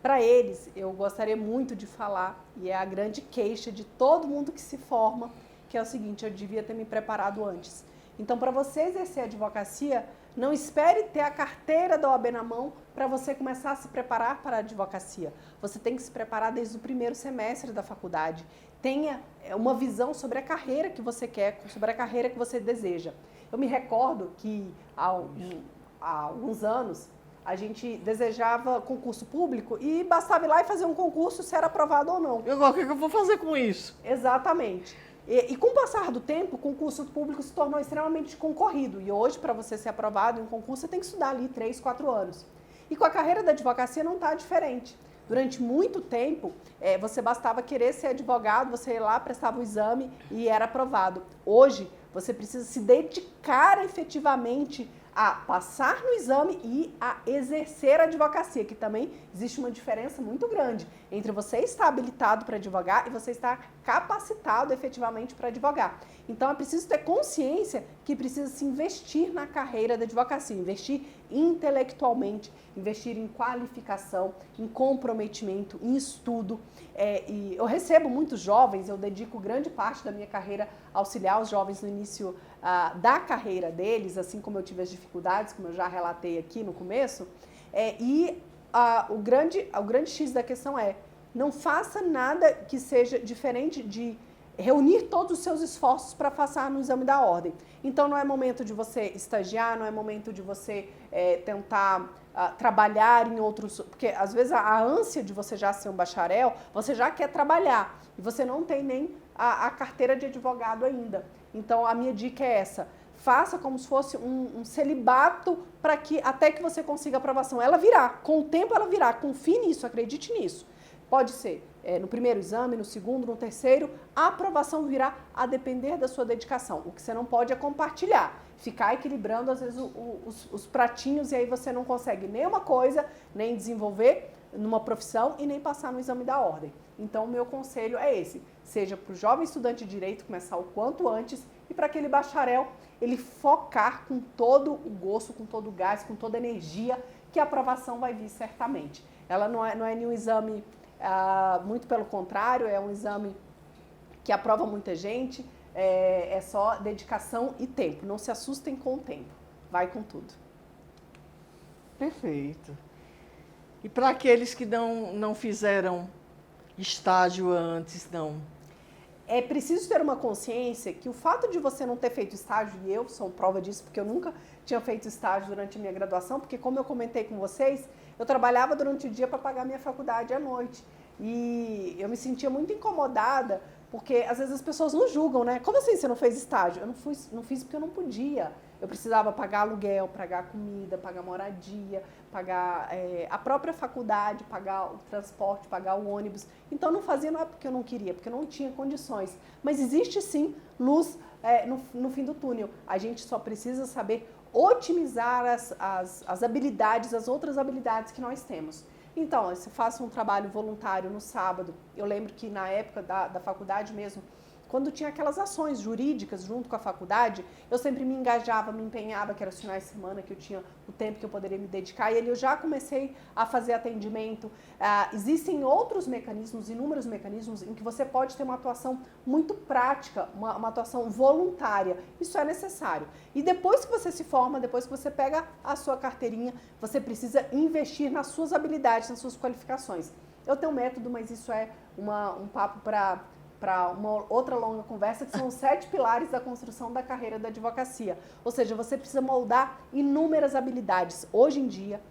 Para eles, eu gostaria muito de falar, e é a grande queixa de todo mundo que se forma, que é o seguinte: eu devia ter me preparado antes. Então, para você exercer a advocacia, não espere ter a carteira da OAB na mão para você começar a se preparar para a advocacia. Você tem que se preparar desde o primeiro semestre da faculdade. Tenha uma visão sobre a carreira que você quer, sobre a carreira que você deseja. Eu me recordo que há alguns anos a gente desejava concurso público e bastava ir lá e fazer um concurso se era aprovado ou não. O que eu vou fazer com isso? Exatamente. E com o passar do tempo, o concurso público se tornou extremamente concorrido. E hoje, para você ser aprovado em um concurso, você tem que estudar ali 3, 4 anos. E com a carreira da advocacia não está diferente. Durante muito tempo, você bastava querer ser advogado, você ia lá, prestava o exame e era aprovado. Hoje, você precisa se dedicar efetivamente a passar no exame e a exercer a advocacia, que também existe uma diferença muito grande entre você estar habilitado para advogar e você estar capacitado efetivamente para advogar. Então é preciso ter consciência que precisa se investir na carreira da advocacia, investir intelectualmente, investir em qualificação, em comprometimento, em estudo. E eu recebo muitos jovens, eu dedico grande parte da minha carreira a auxiliar os jovens no início da carreira deles, assim como eu tive as dificuldades, como eu já relatei aqui no começo. O grande X da questão é: não faça nada que seja diferente de reunir todos os seus esforços para passar no exame da ordem. Então não é momento de você estagiar, não é momento de você tentar trabalhar em outros... Porque às vezes a ânsia de você já ser um bacharel, você já quer trabalhar e você não tem nem a carteira de advogado ainda. Então a minha dica é essa: faça como se fosse um celibato para que até que você consiga aprovação. Ela virá, com o tempo ela virá, confie nisso, acredite nisso. Pode ser no primeiro exame, no segundo, no terceiro, a aprovação virá a depender da sua dedicação. O que você não pode é compartilhar, ficar equilibrando às vezes os pratinhos, e aí você não consegue nem uma coisa, nem desenvolver numa profissão e nem passar no exame da ordem. Então o meu conselho é esse: seja para o jovem estudante de Direito começar o quanto antes, e para aquele bacharel ele focar com todo o gosto, com todo o gás, com toda a energia, que a aprovação vai vir certamente. Ela não é nenhum exame... muito pelo contrário, é um exame que aprova muita gente, é só dedicação e tempo. Não se assustem com o tempo, vai com tudo. Perfeito. E para aqueles que não fizeram estágio antes, não? É preciso ter uma consciência que o fato de você não ter feito estágio, e eu sou prova disso, porque eu nunca tinha feito estágio durante a minha graduação, porque como eu comentei com vocês, eu trabalhava durante o dia para pagar minha faculdade à noite. E eu me sentia muito incomodada, porque às vezes as pessoas não julgam, né? Como assim você não fez estágio? Eu não fiz porque eu não podia. Eu precisava pagar aluguel, pagar comida, pagar moradia, pagar a própria faculdade, pagar o transporte, pagar o ônibus. Então não fazia, não é porque eu não queria, porque eu não tinha condições. Mas existe sim luz no fim do túnel. A gente só precisa saber otimizar as habilidades, as outras habilidades que nós temos. Então, se eu faço um trabalho voluntário no sábado, eu lembro que na época da faculdade mesmo, quando tinha aquelas ações jurídicas junto com a faculdade, eu sempre me engajava, me empenhava, que era os finais de semana que eu tinha o tempo que eu poderia me dedicar, e ali eu já comecei a fazer atendimento. Existem outros mecanismos, inúmeros mecanismos, em que você pode ter uma atuação muito prática, uma atuação voluntária. Isso é necessário. E depois que você se forma, depois que você pega a sua carteirinha, você precisa investir nas suas habilidades, nas suas qualificações. Eu tenho um método, mas isso é um papo para uma outra longa conversa, que são os 7 pilares da construção da carreira da advocacia. Ou seja, você precisa moldar inúmeras habilidades. Hoje em dia,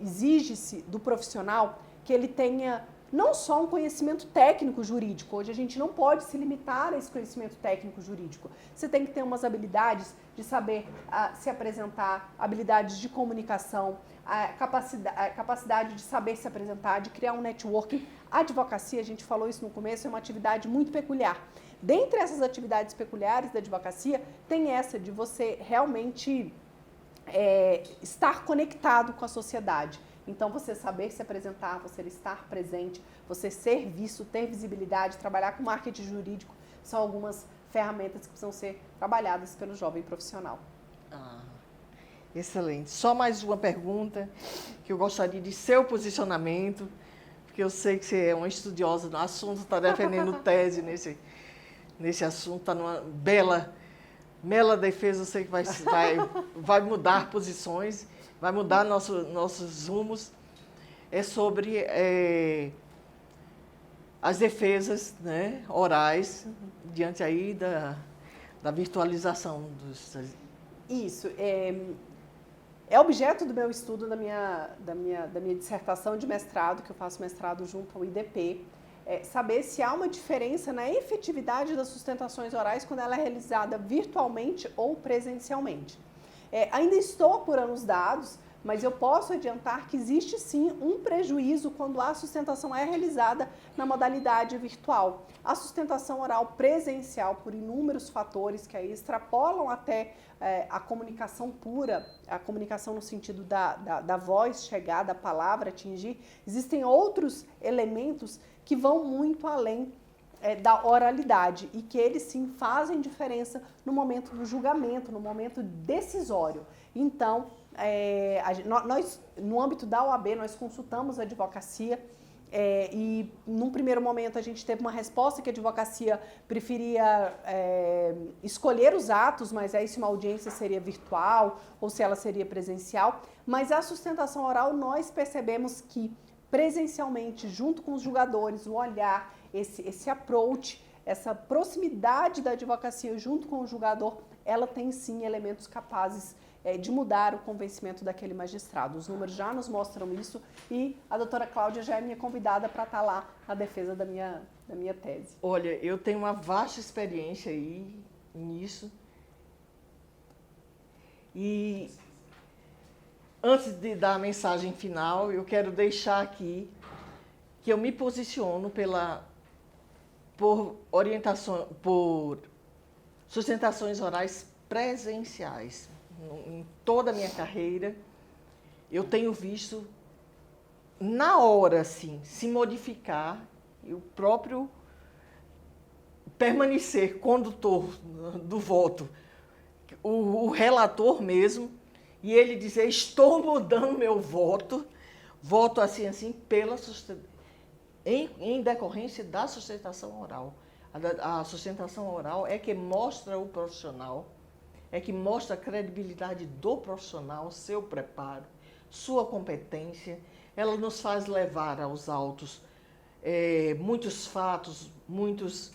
exige-se do profissional que ele tenha não só um conhecimento técnico jurídico. Hoje a gente não pode se limitar a esse conhecimento técnico jurídico. Você tem que ter umas habilidades de saber se apresentar, habilidades de comunicação, a capacidade de saber se apresentar, de criar um networking, A advocacia, a gente falou isso no começo, é uma atividade muito peculiar. Dentre essas atividades peculiares da advocacia, tem essa de você realmente estar conectado com a sociedade. Então, você saber se apresentar, você estar presente, você ser visto, ter visibilidade, trabalhar com marketing jurídico, são algumas ferramentas que precisam ser trabalhadas pelo jovem profissional. Excelente. Só mais uma pergunta, que eu gostaria de seu posicionamento, porque eu sei que você é uma estudiosa do assunto, está defendendo tese nesse assunto, está numa bela defesa, eu sei que vai mudar posições, vai mudar nossos rumos. É sobre as defesas, né, orais, diante aí da virtualização dos... Isso. É objeto do meu estudo da minha dissertação de mestrado, que eu faço mestrado junto ao IDP, saber se há uma diferença na efetividade das sustentações orais quando ela é realizada virtualmente ou presencialmente. Ainda estou apurando os dados, mas eu posso adiantar que existe sim um prejuízo quando a sustentação é realizada na modalidade virtual. A sustentação oral presencial, por inúmeros fatores que aí extrapolam até a comunicação pura, a comunicação no sentido da voz chegar, da palavra atingir, existem outros elementos que vão muito além da oralidade e que eles sim fazem diferença no momento do julgamento, no momento decisório. Então, nós, no âmbito da OAB, nós consultamos a advocacia e, num primeiro momento, a gente teve uma resposta que a advocacia preferia escolher os atos, mas aí se uma audiência seria virtual ou se ela seria presencial. Mas a sustentação oral, nós percebemos que presencialmente, junto com os julgadores, o olhar, esse approach, essa proximidade da advocacia junto com o julgador, ela tem sim elementos capazes de mudar o convencimento daquele magistrado. Os números já nos mostram isso e a doutora Cláudia já é minha convidada para estar lá na defesa da minha tese. Olha, eu tenho uma vasta experiência aí nisso e antes de dar a mensagem final, eu quero deixar aqui que eu me posiciono por orientação, por sustentações orais presenciais. Em toda a minha carreira, eu tenho visto, na hora, assim, se modificar e o próprio permanecer condutor do voto, o relator mesmo, e ele dizer, estou mudando meu voto assim, em decorrência da sustentação oral. A sustentação oral é que mostra o profissional, é que mostra a credibilidade do profissional, seu preparo, sua competência. Ela nos faz levar aos autos muitos fatos, muitos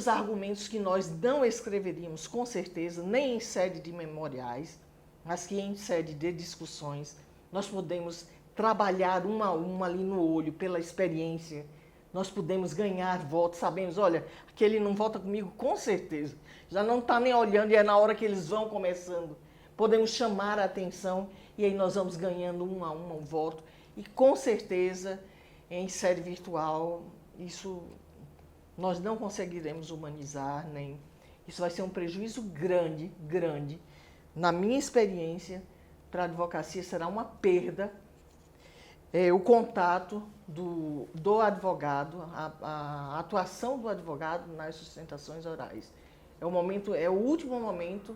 argumentos que nós não escreveríamos, com certeza, nem em sede de memoriais, mas que em sede de discussões nós podemos trabalhar uma a uma ali no olho, pela experiência. Nós podemos ganhar votos, sabemos, olha, aquele não vota comigo, com certeza. Já não está nem olhando e é na hora que eles vão começando. Podemos chamar a atenção e aí nós vamos ganhando um a um voto. E com certeza, em série virtual, isso nós não conseguiremos humanizar, nem... Isso vai ser um prejuízo grande, grande. Na minha experiência, para a advocacia será uma perda. O contato do advogado, a atuação do advogado nas sustentações orais. É o último momento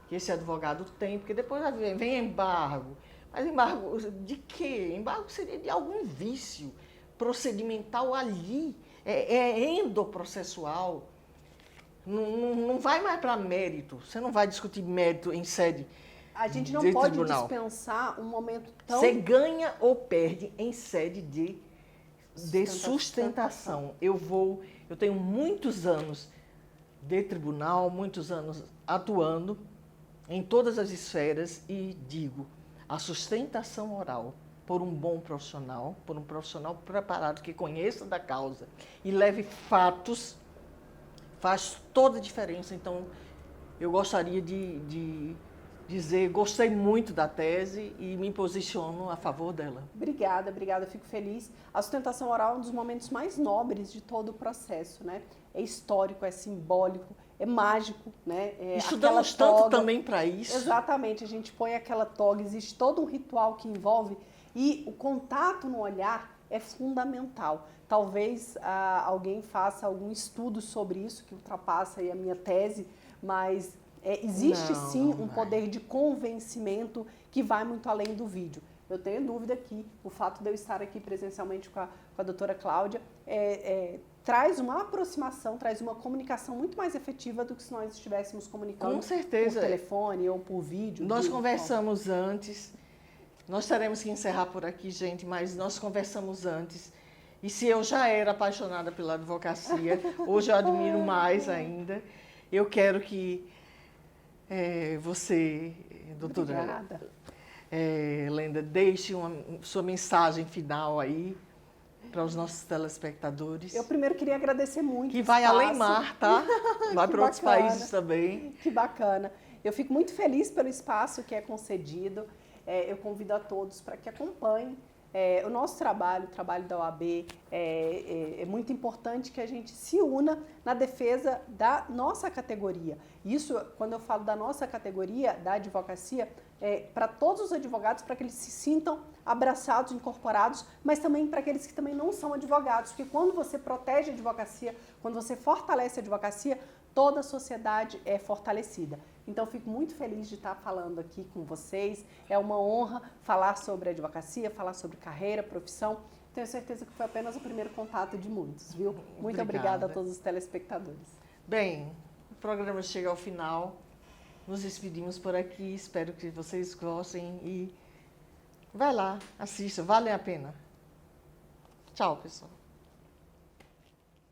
que esse advogado tem, porque depois vem embargo. Mas embargo de quê? Embargo seria de algum vício procedimental ali, endoprocessual. Não vai mais para mérito, você não vai discutir mérito em sede. A gente não pode dispensar um momento tão... Você ganha ou perde em sede de sustentação. Eu tenho muitos anos de tribunal, muitos anos atuando em todas as esferas e digo, a sustentação oral por um bom profissional, por um profissional preparado que conheça da causa e leve fatos, faz toda a diferença. Então, eu gostaria de dizer, gostei muito da tese e me posiciono a favor dela. Obrigada, obrigada, fico feliz. A sustentação oral é um dos momentos mais nobres de todo o processo, né? É histórico, é simbólico, é mágico, né? Estudamos tanto também para isso. Exatamente, a gente põe aquela toga, existe todo um ritual que envolve e o contato no olhar é fundamental. Talvez alguém faça algum estudo sobre isso que ultrapassa aí a minha tese, mas existe sim um poder de convencimento que vai muito além do vídeo. Eu tenho dúvida que o fato de eu estar aqui presencialmente com a doutora Cláudia traz uma aproximação, traz uma comunicação muito mais efetiva do que se nós estivéssemos comunicando com certeza por telefone ou por vídeo. Nós conversamos antes, nós teremos que encerrar por aqui, gente, mas nós conversamos antes. E se eu já era apaixonada pela advocacia, hoje eu admiro mais ainda. Eu quero que você, doutora Lenda, deixe sua mensagem final aí para os nossos telespectadores. Eu primeiro queria agradecer muito. Que vai além mar, tá? Vai para outros países também. Que bacana. Eu fico muito feliz pelo espaço que é concedido. Eu convido a todos para que acompanhem o nosso trabalho, o trabalho da OAB. É muito importante que a gente se una na defesa da nossa categoria. Isso, quando eu falo da nossa categoria, da advocacia, para todos os advogados, para que eles se sintam abraçados, incorporados, mas também para aqueles que também não são advogados, porque quando você protege a advocacia, quando você fortalece a advocacia, toda a sociedade é fortalecida. Então, fico muito feliz de estar falando aqui com vocês. É uma honra falar sobre advocacia, falar sobre carreira, profissão. Tenho certeza que foi apenas o primeiro contato de muitos, viu? Muito obrigada a todos os telespectadores. Bem, o programa chega ao final. Nos despedimos por aqui. Espero que vocês gostem e vai lá, assista, vale a pena. Tchau, pessoal.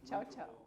Tchau, tchau.